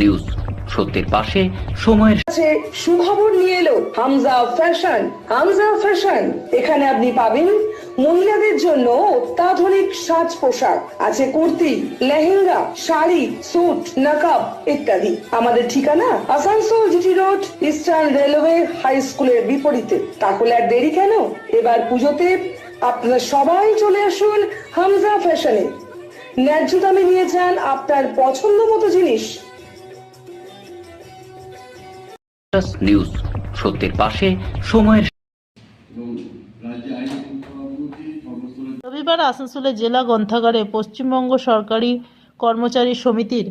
News সত্যের পাশে সময়ের সুখবর নিয়ে এলো হামজা ফ্যাশন। হামজা ফ্যাশন, এখানে আপনি পাবেন মহিলাদের জন্য অত্যাধুনিক সাজ পোশাক, আছে কুর্তি, লেহেঙ্গা, শাড়ি, স্যুট, নাকাব ইত্যাদি। আমাদের ঠিকানা Asansol GT road, eastern railway high স্কুলের বিপরীতে। তাহলে আর দেরি কেন, এবার পুজোতে আপনারা সবাই চলে আসুন হামজা ফ্যাশনে। ন্যায্য দামে নিয়ে যান আপনার পছন্দ মতো জিনিস। নিউজ সত্যের পাশে সময়ের। রবিবার আসানসোলে জেলা গ্রন্থাগারে পশ্চিমবঙ্গ সরকারি কর্মচারী সমিতির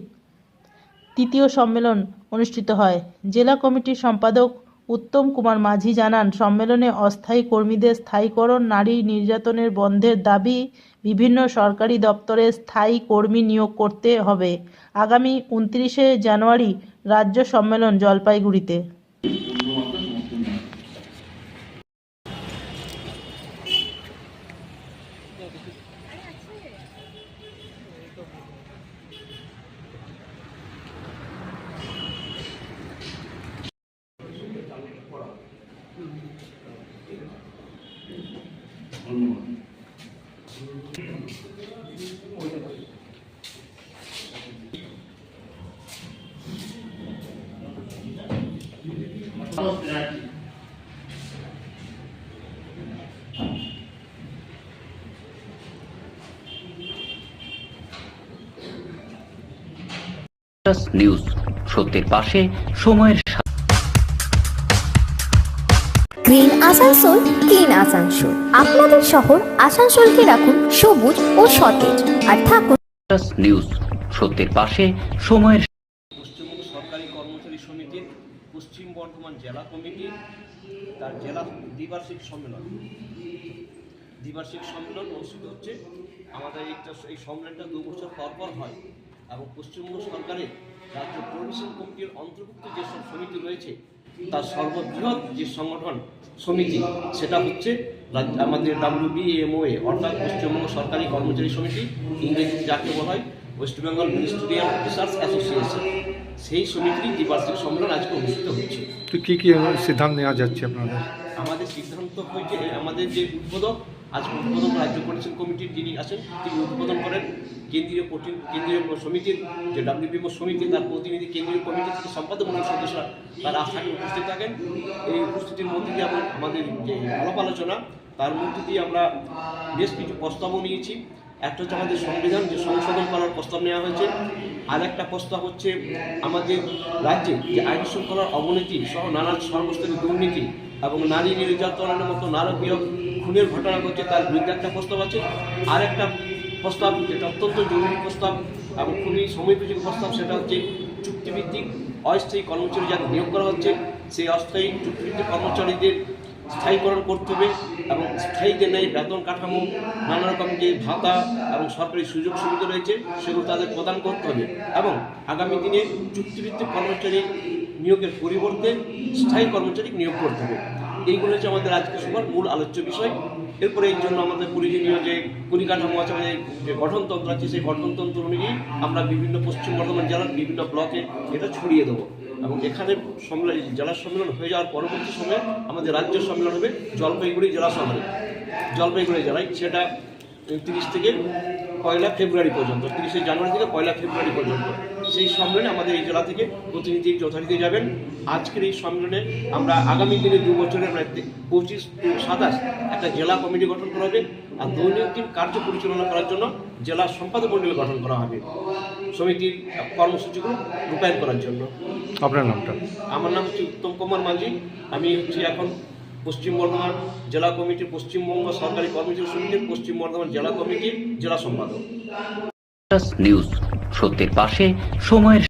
তৃতীয় সম্মেলন অনুষ্ঠিত হয়। জেলা কমিটির সম্পাদক উত্তম কুমার মাঝি জানান, সম্মেলনে অস্থায়ী কর্মীদের স্থায়ীকরণ, নারী নির্যাতনের বন্ধের দাবি, বিভিন্ন সরকারি দপ্তরে স্থায়ী কর্মী নিয়োগ করতে হবে। আগামী 29শে জানুয়ারি রাজ্য সম্মেলন জলপাইগুড়িতে। নিউজ সত্যের পাশে সময়ের। Green Asansol, clean Asansol. আপনাদের শহর আসানসোলকে রাখুন সবুজ ও সতেজ, আর থাকুন নিউজ সত্যের পাশে সময়ের। পশ্চিমবঙ্গ সরকারি কর্মচারী সমিতির পশ্চিম বর্ধমান জেলা কমিটি তার জেলা দ্বিবার্ষিক সম্মেলন অনুষ্ঠিত হচ্ছে। আমাদের এই সম্মেলনটা 2 বছর পর হয় এবং পশ্চিমবঙ্গ সরকারের রাজ্য প্রভিশন কমিটির অন্তর্ভুক্ত যেসব সমিতি রয়েছে তার সর্ববৃহৎ যে সংগঠন সমিতি সেটা হচ্ছে আমাদের WBMOA, অর্থাৎ পশ্চিমবঙ্গ সরকারি কর্মচারী সমিতি, ইংরেজিতে যাকে বলা হয় West Bengal ministerial officers association. সেই সমিতির দ্বিবার্ষিক সম্মেলন আজকে অনুষ্ঠিত হচ্ছে। তো কি সিদ্ধান্ত নেওয়া যাচ্ছে আপনাদের? আমাদের সিদ্ধান্ত হয়েছে, আমাদের যে উদ্বোধক আজকে উদ্বোধন রাজ্য পরিচালন কমিটির যিনি আছেন তিনি উদ্বোধন করেন। কেন্দ্রীয় সমিতির যে WBMO সমিতি তার প্রতিনিধি কেন্দ্রীয় কমিটি থেকে সম্পাদকমণ্ডলীর সদস্যরা তারা আস্থাকে উপস্থিত থাকেন। এই উপস্থিতির মধ্যে দিয়ে আমাদের যে আলাপ আলোচনা তার মধ্যে দিয়ে আমরা বেশ কিছু প্রস্তাবও নিয়েছি। একটা হচ্ছে আমাদের সংবিধান যে সংশোধন করার প্রস্তাব নেওয়া হয়েছে, আর একটা প্রস্তাব হচ্ছে আমাদের রাজ্যে যে আইন শৃঙ্খলার অবনতি সহ নানা সর্বস্তরের দুর্নীতি এবং নারী নির্যাতনের মতো নারকীয় খুনের ঘটনা ঘটছে তার বিরুদ্ধে একটা প্রস্তাব আছে। আর একটা প্রস্তাব যেটা অত্যন্ত জরুরি প্রস্তাব এবং খুবই সময়োপযোগী প্রস্তাব, সেটা হচ্ছে চুক্তিভিত্তিক অস্থায়ী কর্মচারী যাদের নিয়োগ করা হচ্ছে সেই অস্থায়ী চুক্তিভিত্তিক কর্মচারীদের স্থায়ীকরণ করতে হবে এবং স্থায়ী যে নেই বেতন কাঠামো, নানা রকম যে ভাতা এবং সরকারি সুযোগ সুবিধা রয়েছে সেগুলো তাদের প্রদান করতে হবে এবং আগামী দিনে চুক্তিভিত্তিক কর্মচারী নিয়োগের পরিবর্তে স্থায়ী কর্মচারী নিয়োগ করতে হবে। এইগুলো হচ্ছে আমাদের আজকে সবার মূল আলোচ্য বিষয়। এরপরে এই জন্য আমাদের প্রয়োজনীয় যে পরিকাঠামো আছে, আমাদের যে গঠনতন্ত্র আছে, সেই গঠনতন্ত্র অনুযায়ী আমরা বিভিন্ন পশ্চিম বর্ধমান জেলার বিভিন্ন ব্লকে এটা ছড়িয়ে দেবো এবং এখানে জেলা সম্মেলন হয়ে যাওয়ার পরবর্তী সময়ে আমাদের রাজ্য সম্মেলন হবে জলপাইগুড়ি জেলা শহরে, জলপাইগুড়ি জেলায়। সেটা 30 থেকে 1 ফেব্রুয়ারি পর্যন্ত, 30শে জানুয়ারি থেকে 1 ফেব্রুয়ারি পর্যন্ত সেই সম্মেলনে আমাদের এই জেলা থেকে প্রতিনিধি যথারীতি যাবেন। আজকের এই সম্মেলনে আমরা আগামী দিনে 2 বছরের 25 to 27 একটা জেলা কমিটি গঠন করা হবে আর দৈনন্দিন কার্য পরিচালনা করার জন্য জেলা সম্পাদক মণ্ডলী গঠন করা হবে সমিতির কর্মসূচিগুলো রূপায়ণ করার জন্য। আপনার নামটা? আমার নাম হচ্ছে উত্তম কুমার মাঝি। আমি হচ্ছি এখন পশ্চিম বর্ধমান জেলা কমিটির পশ্চিমবঙ্গ সরকারি কর্মচারী সমিতির পশ্চিম বর্ধমান জেলা কমিটির জেলা সম্পাদক। নিউজ সত্যের পাশে সময়ের।